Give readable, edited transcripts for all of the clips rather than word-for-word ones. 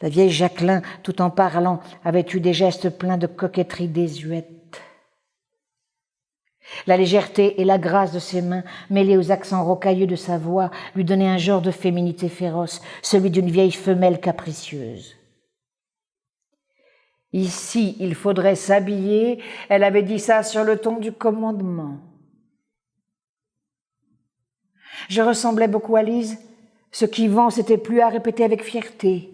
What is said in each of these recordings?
La vieille Jacquelin, tout en parlant, avait eu des gestes pleins de coquetterie désuète. La légèreté et la grâce de ses mains, mêlées aux accents rocailleux de sa voix, lui donnaient un genre de féminité féroce, celui d'une vieille femelle capricieuse. Ici, il faudrait s'habiller, elle avait dit ça sur le ton du commandement. Je ressemblais beaucoup à Lise, ce qui vend s'était plu à répéter avec fierté.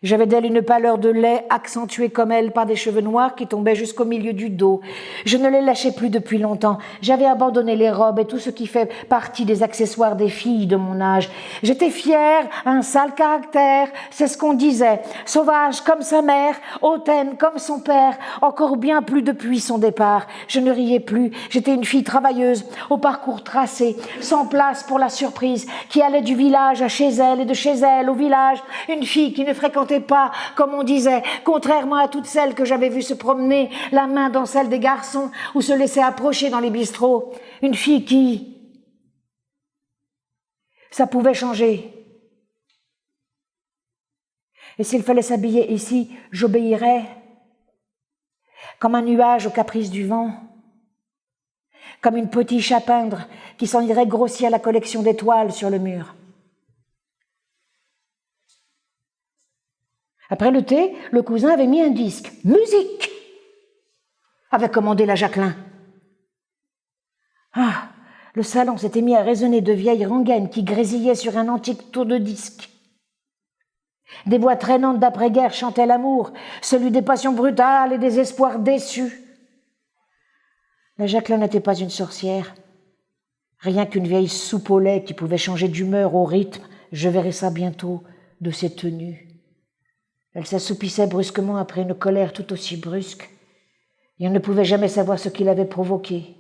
J'avais d'elle une pâleur de lait accentuée comme elle par des cheveux noirs qui tombaient jusqu'au milieu du dos. Je ne les lâchais plus depuis longtemps. J'avais abandonné les robes et tout ce qui fait partie des accessoires des filles de mon âge. J'étais fière, un sale caractère, c'est ce qu'on disait. Sauvage comme sa mère, hautaine comme son père, encore bien plus depuis son départ. Je ne riais plus, j'étais une fille travailleuse, au parcours tracé, sans place pour la surprise, qui allait du village à chez elle et de chez elle au village. Une fille qui ne fréquentait pas, comme on disait, contrairement à toutes celles que j'avais vues se promener la main dans celle des garçons ou se laisser approcher dans les bistrots. Une fille qui... Ça pouvait changer. Et s'il fallait s'habiller ici, j'obéirais, comme un nuage aux caprices du vent, comme une potiche à peindre qui s'en irait grossir la collection d'étoiles sur le mur. Après le thé, le cousin avait mis un disque. « Musique !» avait commandé la Jacquelin. Ah, le salon s'était mis à résonner de vieilles rengaines qui grésillaient sur un antique tour de disque. Des voix traînantes d'après-guerre chantaient l'amour, celui des passions brutales et des espoirs déçus. La Jacquelin n'était pas une sorcière, rien qu'une vieille soupe au lait qui pouvait changer d'humeur au rythme, je verrai ça bientôt, de ses tenues. Elle s'assoupissait brusquement après une colère tout aussi brusque, et on ne pouvait jamais savoir ce qui l'avait provoquée.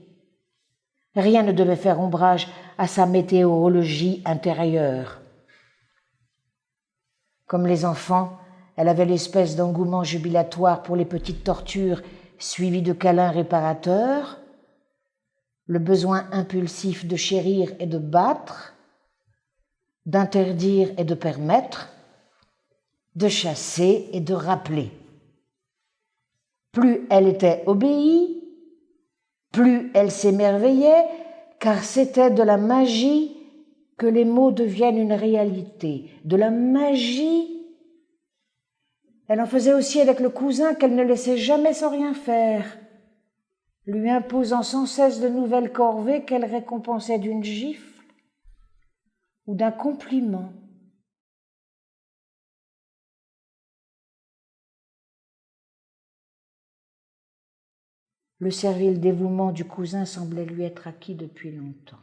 Rien ne devait faire ombrage à sa météorologie intérieure. Comme les enfants, elle avait l'espèce d'engouement jubilatoire pour les petites tortures suivies de câlins réparateurs, le besoin impulsif de chérir et de battre, d'interdire et de permettre, de chasser et de rappeler. Plus elle était obéie, plus elle s'émerveillait, car c'était de la magie que les mots deviennent une réalité. De la magie. Elle en faisait aussi avec le cousin qu'elle ne laissait jamais sans rien faire, lui imposant sans cesse de nouvelles corvées qu'elle récompensait d'une gifle ou d'un compliment. Le servile dévouement du cousin semblait lui être acquis depuis longtemps.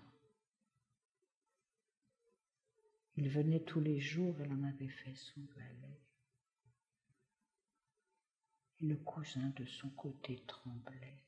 Il venait tous les jours, elle en avait fait son valet. Et le cousin, de son côté, tremblait.